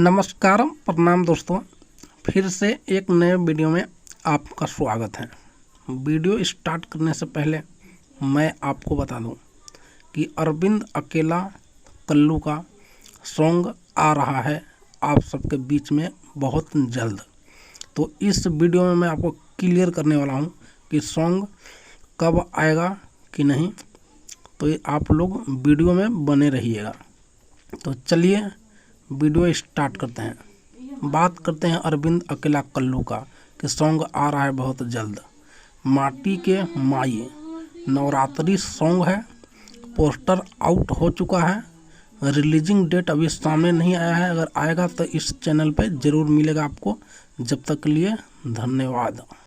नमस्कारम प्रणाम दोस्तों, फिर से एक नए वीडियो में आपका स्वागत है। वीडियो स्टार्ट करने से पहले मैं आपको बता दूं कि अरविंद अकेला कल्लू का सॉन्ग आ रहा है आप सबके बीच में बहुत जल्द। तो इस वीडियो में मैं आपको क्लियर करने वाला हूं कि सॉन्ग कब आएगा कि नहीं, तो आप लोग वीडियो में बने रहिएगा। तो चलिए वीडियो स्टार्ट करते हैं। बात करते हैं अरविंद अकेला कल्लू का कि सॉन्ग आ रहा है बहुत जल्द। माटी के माई नवरात्रि सॉन्ग है, पोस्टर आउट हो चुका है, रिलीजिंग डेट अभी सामने नहीं आया है। अगर आएगा तो इस चैनल पे ज़रूर मिलेगा आपको। जब तक के लिए धन्यवाद।